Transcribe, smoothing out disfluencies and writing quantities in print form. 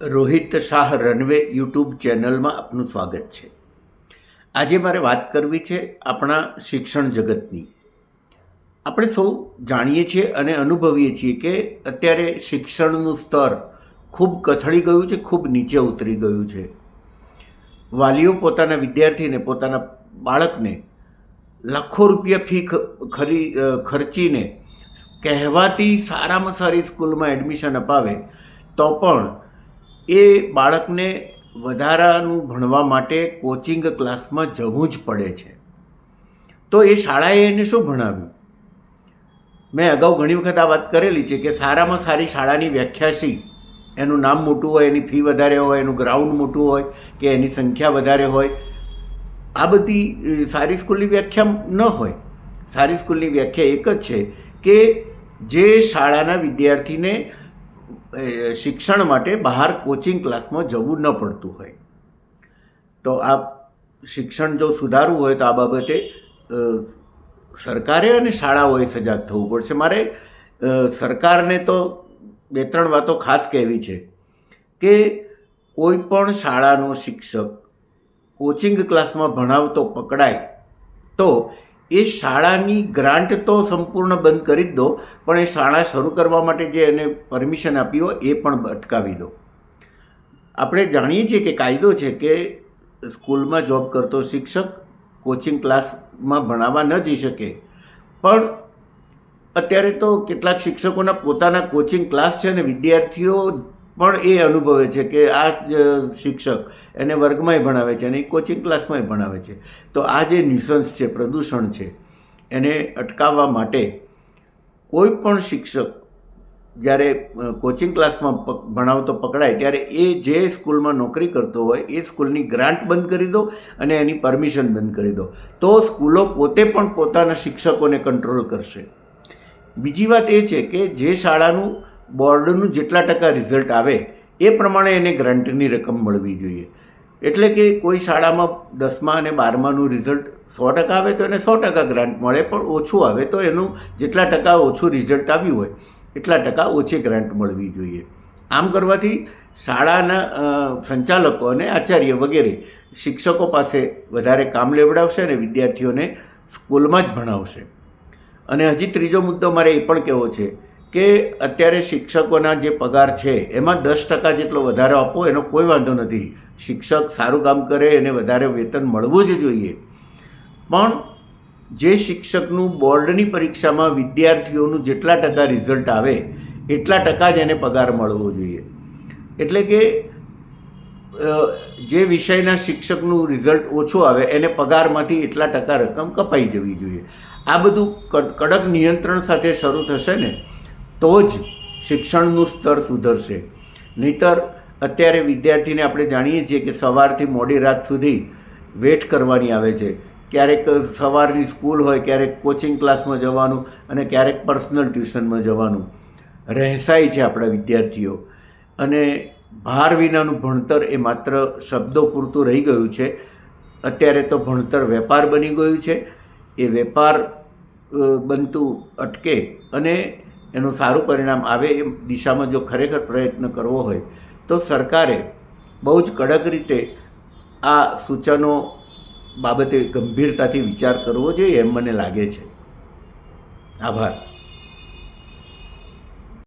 Rohit Shah runway YouTube ચેનલમાં આપનું સ્વાગત છે. આજે મારે વાત કરવી છે આપણા શિક્ષણ જગતની. આપણે સૌ જાણીએ છીએ અને અનુભવીએ છીએ કે અત્યારે શિક્ષણનું સ્તર ખૂબ કથળી ગયું છે, ખૂબ નીચે ઉતરી ગયું છે. વાલીઓ પોતાના વિદ્યાર્થીને, પોતાના બાળકને લાખો રૂપિયા ફી ખર્ચીને કહેવાતી સારામાં સારી સ્કૂલમાં એડમિશન અપાવે તો પણ એ બાળકને વધારાનું ભણવા માટે કોચિંગ ક્લાસમાં જવું જ પડે છે. તો એ શાળાએ એને શું ભણાવ્યું? મેં અગાઉ ઘણી વખત આ વાત કરેલી છે કે સારામાં સારી શાળાની વ્યાખ્યા શી? એનું નામ મોટું હોય, એની ફી વધારે હોય, એનું ગ્રાઉન્ડ મોટું હોય કે એની સંખ્યા વધારે હોય, આ બધી સારી સ્કૂલની વ્યાખ્યા ન હોય. સારી સ્કૂલની વ્યાખ્યા એક જ છે કે જે શાળાના વિદ્યાર્થીને શિક્ષણ માટે બહાર કોચિંગ ક્લાસમાં જવું ન પડતું હોય. તો આ શિક્ષણ જો સુધારવું હોય તો આ બાબતે સરકારે અને શાળાઓએ સજાગ થવું પડશે. મારે સરકારને તો બે ત્રણ વાતો ખાસ કહેવી છે કે કોઈ પણ શાળાનો શિક્ષક કોચિંગ ક્લાસમાં ભણાવતો પકડાય તો એ શાળાની ગ્રાન્ટ તો સંપૂર્ણ બંધ કરી જ દો, પણ એ શાળા શરૂ કરવા માટે જે એને પરમિશન આપી હોય એ પણ અટકાવી દો. આપણે જાણીએ છીએ કે કાયદો છે કે સ્કૂલમાં જોબ કરતો શિક્ષક કોચિંગ ક્લાસમાં ભણાવવા ન જઈ શકે, પણ અત્યારે તો કેટલાક શિક્ષકોના પોતાના કોચિંગ ક્લાસ છે અને વિદ્યાર્થીઓ પણ એ અનુભવે છે કે આ જ શિક્ષક એને વર્ગમાંય ભણાવે છે અને એ કોચિંગ ક્લાસમાંય ભણાવે છે. તો આ જે ન્યુસન્સ છે, પ્રદૂષણ છે, એને અટકાવવા માટે કોઈ પણ શિક્ષક જ્યારે કોચિંગ ક્લાસમાં ભણાવતો પકડાય ત્યારે એ જે સ્કૂલમાં નોકરી કરતો હોય એ સ્કૂલની ગ્રાન્ટ બંધ કરી દો અને એની પરમિશન બંધ કરી દો. તો સ્કૂલો પોતે પણ પોતાના શિક્ષકોને કંટ્રોલ કરશે. બીજી વાત એ છે કે જે શાળાનું બોર્ડનું જેટલા ટકા રિઝલ્ટ આવે એ પ્રમાણે એને ગ્રાન્ટની રકમ મળવી જોઈએ. એટલે કે કોઈ શાળામાં 10મા અને 12માનું રિઝલ્ટ 100% આવે તો એને 100% ગ્રાન્ટ મળે, પણ ઓછું આવે તો એનું જેટલા ટકા ઓછું રિઝલ્ટ આવ્યું હોય એટલા ટકા ઓછી ગ્રાન્ટ મળવી જોઈએ. આમ કરવાથી શાળાના સંચાલકો અને આચાર્ય વગેરે શિક્ષકો પાસે વધારે કામ લેવડાવશે અને વિદ્યાર્થીઓને સ્કૂલમાં જ ભણાવશે. અને હજી ત્રીજો મુદ્દો મારે એ પણ કહેવો છે કે અત્યારે શિક્ષકોના જે પગાર છે એમાં 10% જેટલો વધારો આપો એનો કોઈ વાંધો નથી. શિક્ષક સારું કામ કરે એને વધારે વેતન મળવું જ જોઈએ, પણ જે શિક્ષકનું બોર્ડની પરીક્ષામાં વિદ્યાર્થીઓનું જેટલા ટકા રિઝલ્ટ આવે એટલા ટકા જ એને પગાર મળવો જોઈએ. એટલે કે જે વિષયના શિક્ષકનું રિઝલ્ટ ઓછું આવે એને પગારમાંથી એટલા ટકા રકમ કપાઈ જવી જોઈએ. આ બધું કડક નિયંત્રણ સાથે શરૂ થશે ને તો જ શિક્ષણનું સ્તર સુધરશે. નહીંતર અત્યારે વિદ્યાર્થીને આપણે જાણીએ છીએ કે સવારથી મોડી રાત સુધી વેટ કરવાની આવે છે. ક્યારેક સવારની સ્કૂલ હોય, ક્યારેક કોચિંગ ક્લાસમાં જવાનું અને ક્યારેક પર્સનલ ટ્યુશનમાં જવાનું. રહેસાય છે આપણા વિદ્યાર્થીઓ અને ભાર વિનાનું ભણતર એ માત્ર શબ્દો પૂરતું રહી ગયું છે. અત્યારે તો ભણતર વેપાર બની ગયું છે. એ વેપાર બનતું અટકે અને એનું સારું પરિણામ આવે એ દિશામાં જો ખરેખર પ્રયત્ન કરવો હોય તો સરકારે બહુ જ કડક રીતે આ સૂચનો બાબતે ગંભીરતાથી વિચાર કરવો જોઈએ એમ મને લાગે છે. આભાર.